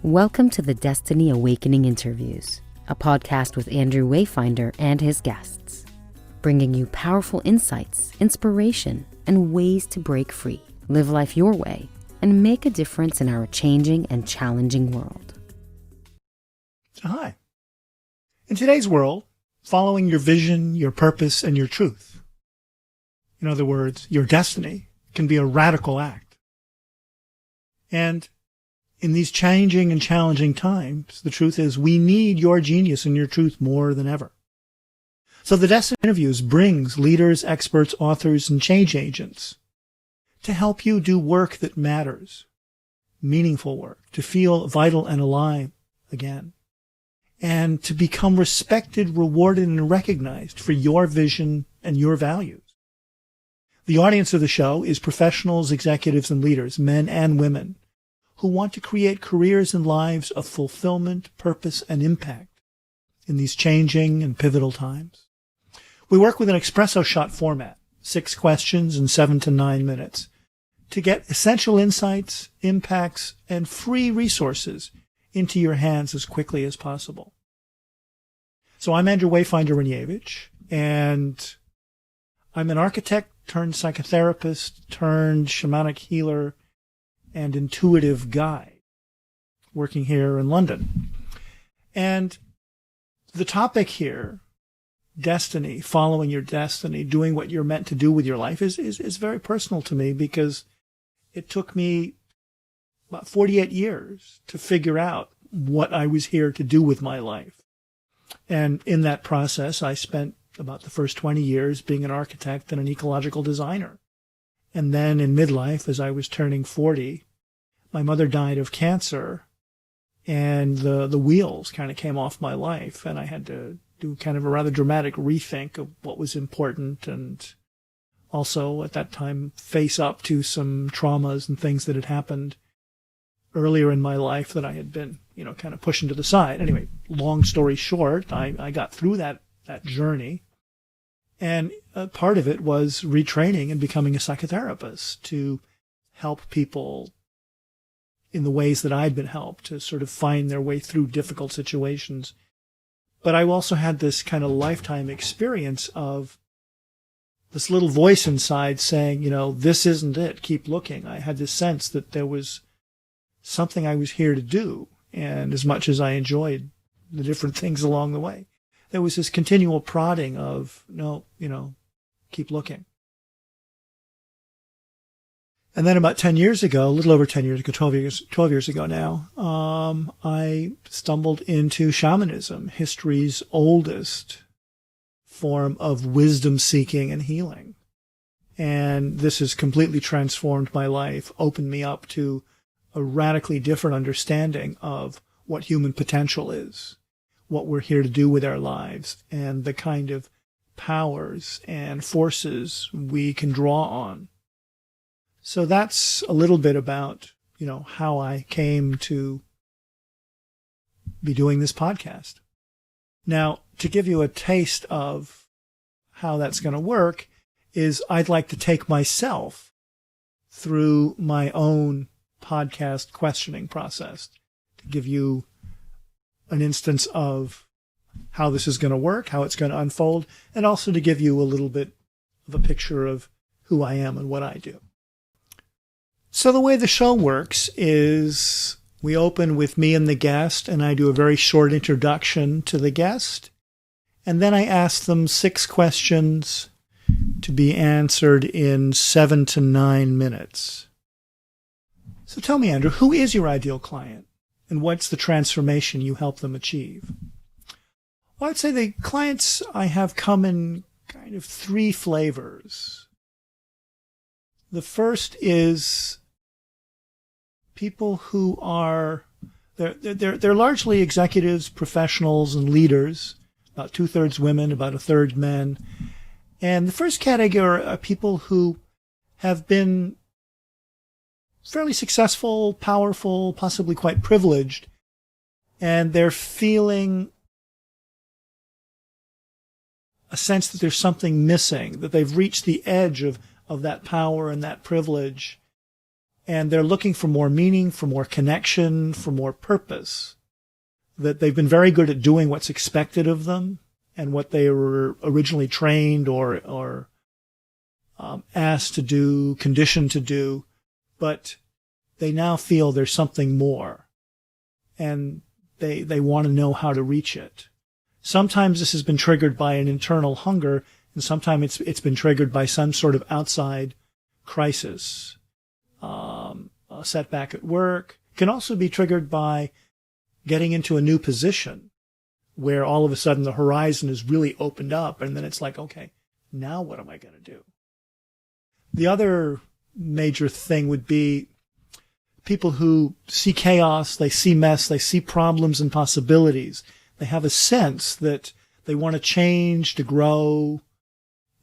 Welcome to the Destiny Awakening Interviews, a podcast with Andrew Wayfinder and his guests, bringing you powerful insights, inspiration, and ways to break free, live life your way, and make a difference in our changing and challenging world. Hi. In today's world, following your vision, your purpose, and your truth, in other words, your destiny, can be a radical act. And in these changing and challenging times, the truth is we need your genius and your truth more than ever. So the Destiny Interviews brings leaders, experts, authors, and change agents to help you do work that matters, meaningful work, to feel vital and alive again, and to become respected, rewarded, and recognized for your vision and your values. The audience of the show is professionals, executives, and leaders, men and women, who want to create careers and lives of fulfillment, purpose, and impact in these changing and pivotal times. We work with an espresso shot format, 6 questions in 7 to 9 minutes, to get essential insights, impacts, and free resources into your hands as quickly as possible. So I'm Andrew Wayfinder Renievich, and I'm an architect turned psychotherapist turned shamanic healer and intuitive guide working here in London. And the topic here, destiny, following your destiny, doing what you're meant to do with your life is very personal to me because it took me about 48 years to figure out what I was here to do with my life. And in that process, I spent about the first 20 years being an architect and an ecological designer. And then in midlife, as I was turning 40, my mother died of cancer, and the wheels kind of came off my life, and I had to do kind of a rather dramatic rethink of what was important, and also at that time face up to some traumas and things that had happened earlier in my life that I had been, kind of pushing to the side. Anyway, long story short, I got through that journey. And part of it was retraining and becoming a psychotherapist to help people in the ways that I'd been helped to sort of find their way through difficult situations. But I also had this kind of lifetime experience of this little voice inside saying, this isn't it, keep looking. I had this sense that there was something I was here to do. And as much as I enjoyed the different things along the way, there was this continual prodding of, no, keep looking. And then about 10 years ago, a little over 10 years ago, 12 years ago now, I stumbled into shamanism, history's oldest form of wisdom seeking and healing. And this has completely transformed my life, opened me up to a radically different understanding of what human potential is, what we're here to do with our lives, and the kind of powers and forces we can draw on. So that's a little bit about, how I came to be doing this podcast. Now, to give you a taste of how that's going to work is I'd like to take myself through my own podcast questioning process to give you an instance of how this is going to work, how it's going to unfold, and also to give you a little bit of a picture of who I am and what I do. So the way the show works is we open with me and the guest, and I do a very short introduction to the guest, and then I ask them 6 questions to be answered in 7 to 9 minutes. So tell me, Andrew, who is your ideal client? And what's the transformation you help them achieve? Well, I'd say the clients I have come in kind of 3 flavors. The first is people who are, they're largely executives, professionals, and leaders, about 2/3 women, about 1/3 men. And the first category are people who have been fairly successful, powerful, possibly quite privileged, and they're feeling a sense that there's something missing, that they've reached the edge of that power and that privilege, and they're looking for more meaning, for more connection, for more purpose. That they've been very good at doing what's expected of them and what they were originally trained or asked to do, conditioned to do, but they now feel there's something more, and they want to know how to reach it. Sometimes this has been triggered by an internal hunger, and sometimes it's been triggered by some sort of outside crisis. A setback at work can also be triggered by getting into a new position where all of a sudden the horizon is really opened up, and then it's like, okay, now what am I going to do? The other major thing would be people who see chaos, they see mess, they see problems and possibilities. They have a sense that they want to change, to grow,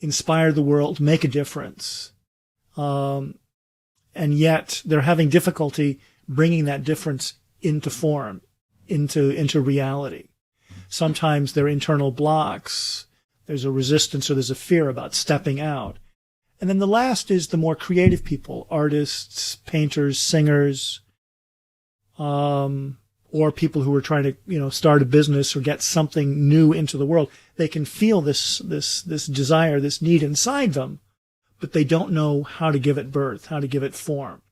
inspire the world, make a difference. And yet they're having difficulty bringing that difference into form, into reality. Sometimes there are internal blocks. There's a resistance or there's a fear about stepping out. And then the last is the more creative people, artists, painters, singers, or people who are trying to, start a business or get something new into the world. They can feel this desire, this need inside them, but they don't know how to give it birth, how to give it form.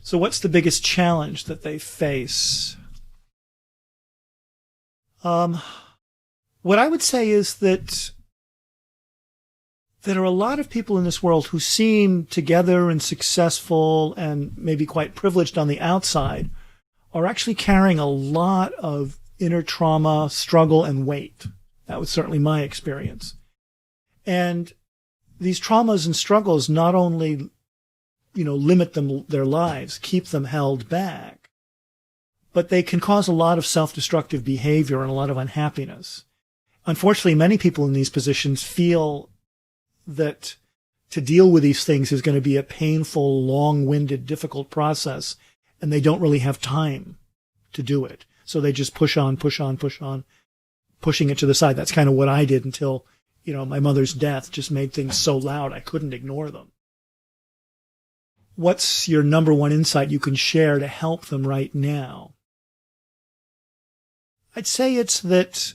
So what's the biggest challenge that they face? What I would say is that there are a lot of people in this world who seem together and successful and maybe quite privileged on the outside are actually carrying a lot of inner trauma, struggle, and weight. That was certainly my experience. And these traumas and struggles not only, limit their lives, keep them held back, but they can cause a lot of self-destructive behavior and a lot of unhappiness. Unfortunately, many people in these positions feel that to deal with these things is going to be a painful, long-winded, difficult process, and they don't really have time to do it. So they just push on, pushing it to the side. That's kind of what I did until, my mother's death just made things so loud I couldn't ignore them. What's your number one insight you can share to help them right now? I'd say it's that,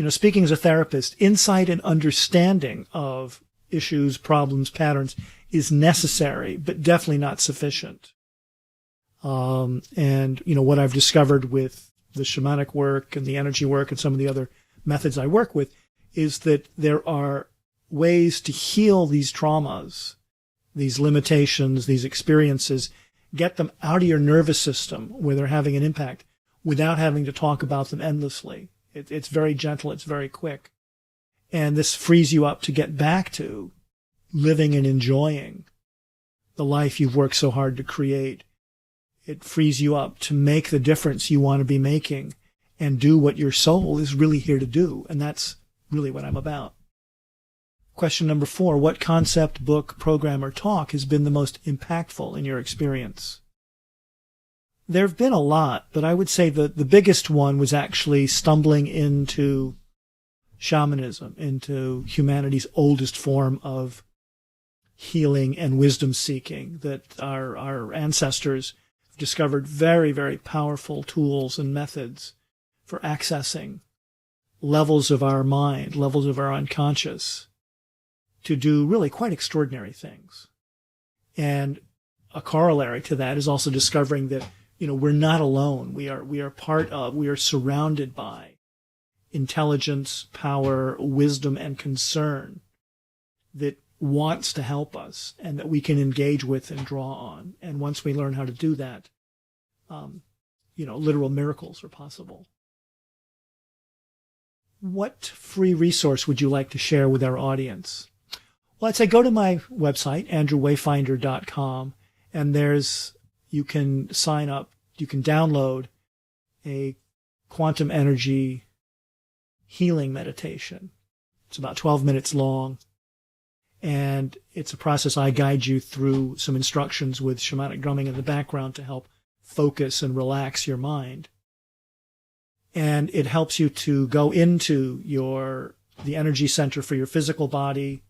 speaking as a therapist, insight and understanding of issues, problems, patterns is necessary, but definitely not sufficient. And what I've discovered with the shamanic work and the energy work and some of the other methods I work with is that there are ways to heal these traumas, these limitations, these experiences, get them out of your nervous system where they're having an impact without having to talk about them endlessly. It's very gentle. It's very quick. And this frees you up to get back to living and enjoying the life you've worked so hard to create. It frees you up to make the difference you want to be making and do what your soul is really here to do. And that's really what I'm about. Question number 4, what concept, book, program, or talk has been the most impactful in your experience? There have been a lot, but I would say the biggest one was actually stumbling into shamanism, into humanity's oldest form of healing and wisdom seeking, that our ancestors discovered very, very powerful tools and methods for accessing levels of our mind, levels of our unconscious, to do really quite extraordinary things. And a corollary to that is also discovering that, we're not alone. We are part of, we are surrounded by intelligence, power, wisdom, and concern that wants to help us and that we can engage with and draw on. And once we learn how to do that, literal miracles are possible. What free resource would you like to share with our audience? Well, I'd say go to my website, andrewwayfinder.com, and you can sign up, you can download a quantum energy healing meditation. It's about 12 minutes long, and it's a process I guide you through some instructions with shamanic drumming in the background to help focus and relax your mind. And it helps you to go into the energy center for your physical body,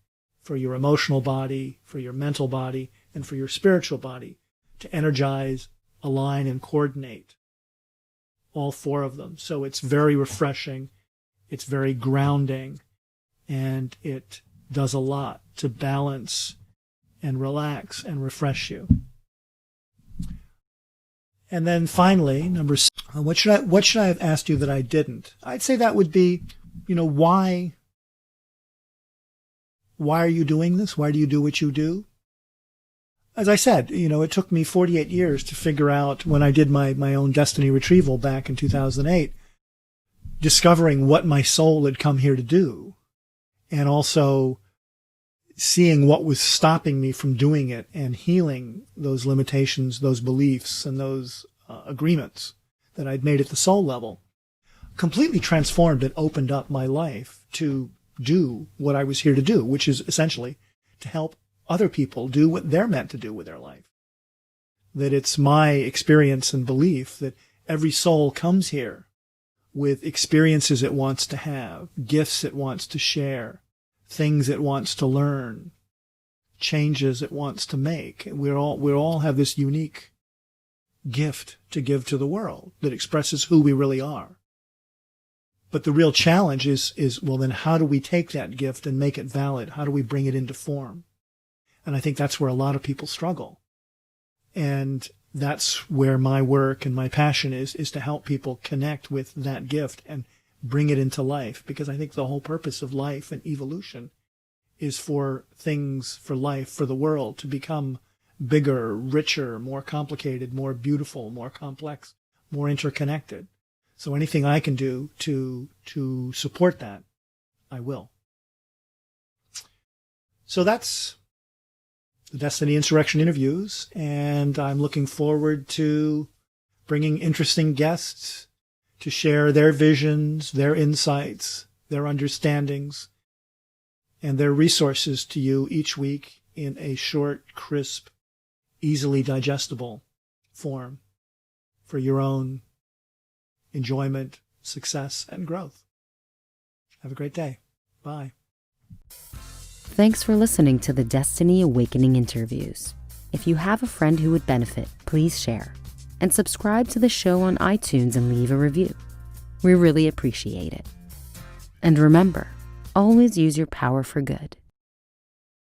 for your emotional body, for your mental body, and for your spiritual body, to energize, align, and coordinate all four of them. So it's very refreshing, it's very grounding, and it does a lot to balance and relax and refresh you. And then finally, number 6, what should I have asked you that I didn't? I'd say that would be, why are you doing this? Why do you do what you do? As I said, it took me 48 years to figure out, when I did my own destiny retrieval back in 2008, discovering what my soul had come here to do, and also seeing what was stopping me from doing it and healing those limitations, those beliefs, and those agreements that I'd made at the soul level. Completely transformed and opened up my life to do what I was here to do, which is essentially to help other people do what they're meant to do with their life. That it's my experience and belief that every soul comes here with experiences it wants to have, gifts it wants to share, things it wants to learn, changes it wants to make. We all have this unique gift to give to the world that expresses who we really are. But the real challenge is, well, then how do we take that gift and make it valid? How do we bring it into form? And I think that's where a lot of people struggle. And that's where my work and my passion is to help people connect with that gift and bring it into life. Because I think the whole purpose of life and evolution is for things, for life, for the world to become bigger, richer, more complicated, more beautiful, more complex, more interconnected. So anything I can do to support that, I will. So that's the Destiny Insurrection interviews, and I'm looking forward to bringing interesting guests to share their visions, their insights, their understandings, and their resources to you each week in a short, crisp, easily digestible form for your own enjoyment, success, and growth. Have a great day. Bye. Thanks for listening to the Destiny Awakening interviews. If you have a friend who would benefit, please share and subscribe to the show on iTunes and leave a review. We really appreciate it. And remember, always use your power for good.